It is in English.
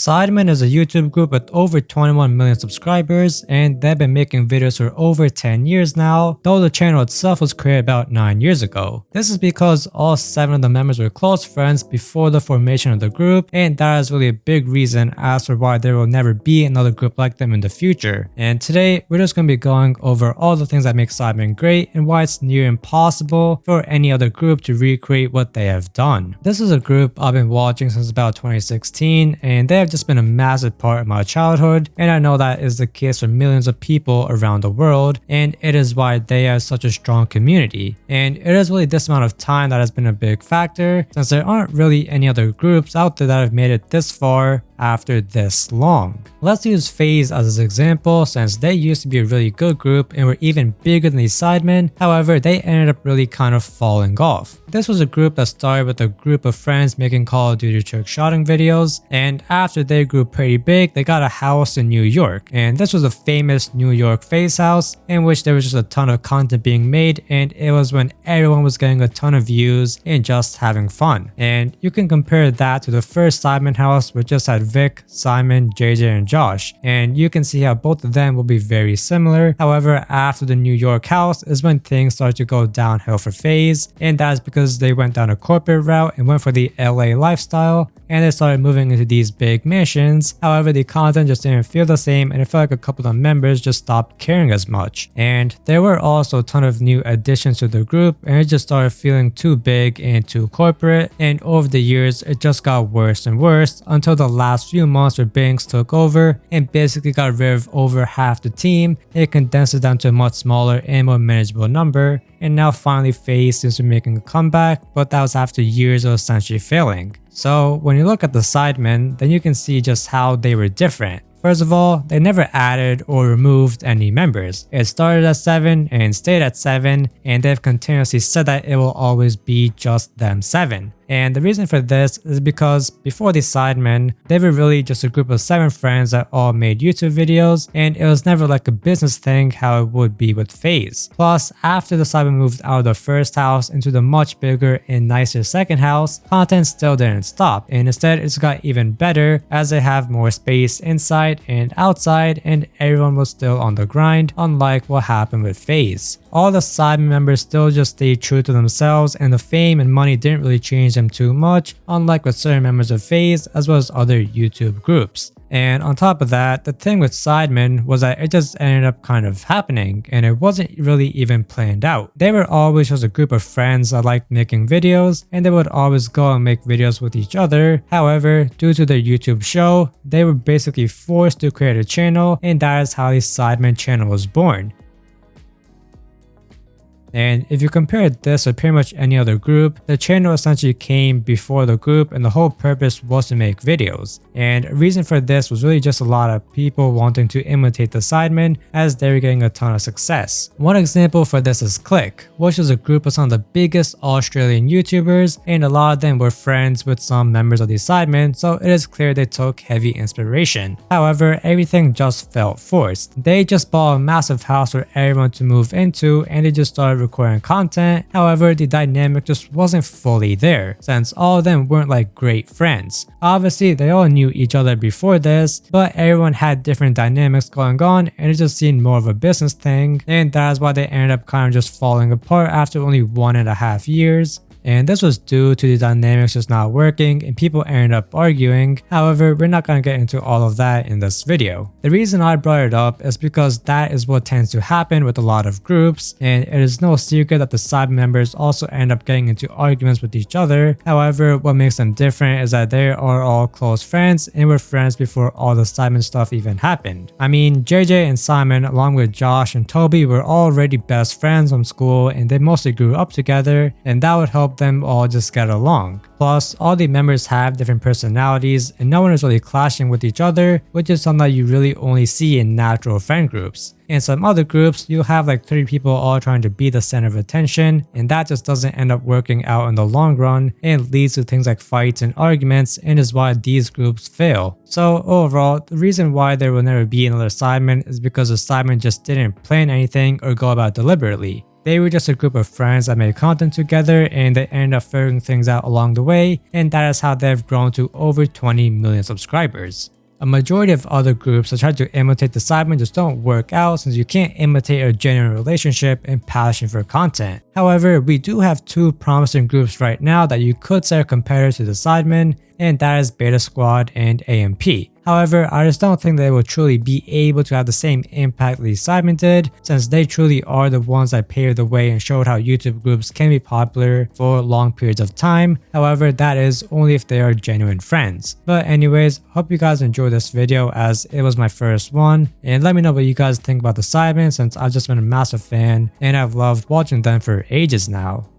Sidemen is a YouTube group with over 21 million subscribers, and they've been making videos for over 10 years now, though the channel itself was created about 9 years ago. This is because all 7 of the members were close friends before the formation of the group, and that is really a big reason as for why there will never be another group like them in the future. And today, we're just going to be going over all the things that make Sidemen great and why it's near impossible for any other group to recreate what they have done. This is a group I've been watching since about 2016, and they have just been a massive part of my childhood, and I know that is the case for millions of people around the world, and it is why they have such a strong community. And it is really this amount of time that has been a big factor, since there aren't really any other groups out there that have made it this far after this long. Let's use FaZe as an example, since they used to be a really good group and were even bigger than these Sidemen. However, they ended up really kind of falling off. This was a group that started with a group of friends making Call of Duty trick shotting videos, and after they grew pretty big, they got a house in New York, and this was a famous New York FaZe house in which there was just a ton of content being made, and it was when everyone was getting a ton of views and just having fun. And you can compare that to the first Sidemen house, which just had Vic, Simon, JJ, and Josh, and you can see how both of them will be very similar. However, after the New York house is when things started to go downhill for FaZe, and that is because they went down a corporate route and went for the LA lifestyle, and they started moving into these big missions. However, the content just didn't feel the same, and it felt like a couple of members just stopped caring as much. And there were also a ton of new additions to the group, and it just started feeling too big and too corporate, and over the years it just got worse and worse until the last few months where Banks took over and basically got rid of over half the team. It condensed it down to a much smaller and more manageable number, and now finally FaZe seems to be making a comeback, but that was after years of essentially failing. So when you look at the Sidemen, then you can see just how they were different. First of all, they never added or removed any members. It started at 7 and stayed at 7, and they've continuously said that it will always be just them 7. And the reason for this is because before the Sidemen, they were really just a group of 7 friends that all made YouTube videos, and it was never like a business thing how it would be with FaZe. Plus, after the Sidemen moved out of the first house into the much bigger and nicer second house, content still didn't stop, and instead it's got even better as they have more space inside and outside, and everyone was still on the grind, unlike what happened with FaZe. All the Sidemen members still just stayed true to themselves, and the fame and money didn't really change them too much, unlike with certain members of FaZe as well as other YouTube groups. And on top of that, the thing with Sidemen was that it just ended up kind of happening, and it wasn't really even planned out. They were always just a group of friends that liked making videos, and they would always go and make videos with each other. However, due to their YouTube show, they were basically forced to create a channel, and that is how the Sidemen channel was born. And if you compare this to pretty much any other group, the channel essentially came before the group, and the whole purpose was to make videos. And a reason for this was really just a lot of people wanting to imitate the Sidemen as they were getting a ton of success. One example for this is Click, which is a group of some of the biggest Australian YouTubers, and a lot of them were friends with some members of the Sidemen, so it is clear they took heavy inspiration. However, everything just felt forced. They just bought a massive house for everyone to move into, and they just started recording content. However, the dynamic just wasn't fully there, since all of them weren't like great friends. Obviously, they all knew each other before this, but everyone had different dynamics going on, and it just seemed more of a business thing, and that's why they ended up kind of just falling apart after only 1.5 years. And this was due to the dynamics just not working and people ended up arguing. However, we're not going to get into all of that in this video. The reason I brought it up is because that is what tends to happen with a lot of groups, and it is no secret that the side members also end up getting into arguments with each other. However, what makes them different is that they are all close friends and were friends before all the Simon stuff even happened. I mean, JJ and Simon, along with Josh and Toby, were already best friends from school, and they mostly grew up together, and that would help them all just get along. Plus, all the members have different personalities and no one is really clashing with each other, which is something that you really only see in natural friend groups. In some other groups, you'll have like 3 people all trying to be the center of attention, and that just doesn't end up working out in the long run and leads to things like fights and arguments, and is why these groups fail. So overall, the reason why there will never be another Sidemen is because the Sidemen just didn't plan anything or go about it deliberately. They were just a group of friends that made content together and they ended up figuring things out along the way, and that is how they've grown to over 20 million subscribers. A majority of other groups that try to imitate the Sidemen just don't work out since you can't imitate a genuine relationship and passion for content. However, we do have two promising groups right now that you could say are competitors to the Sidemen, and that is Beta Squad and AMP. However, I just don't think they will truly be able to have the same impact these Sidemen did, since they truly are the ones that paved the way and showed how YouTube groups can be popular for long periods of time. However, that is only if they are genuine friends. But anyways, hope you guys enjoyed this video as it was my first one, and let me know what you guys think about the Sidemen since I've just been a massive fan and I've loved watching them for ages now.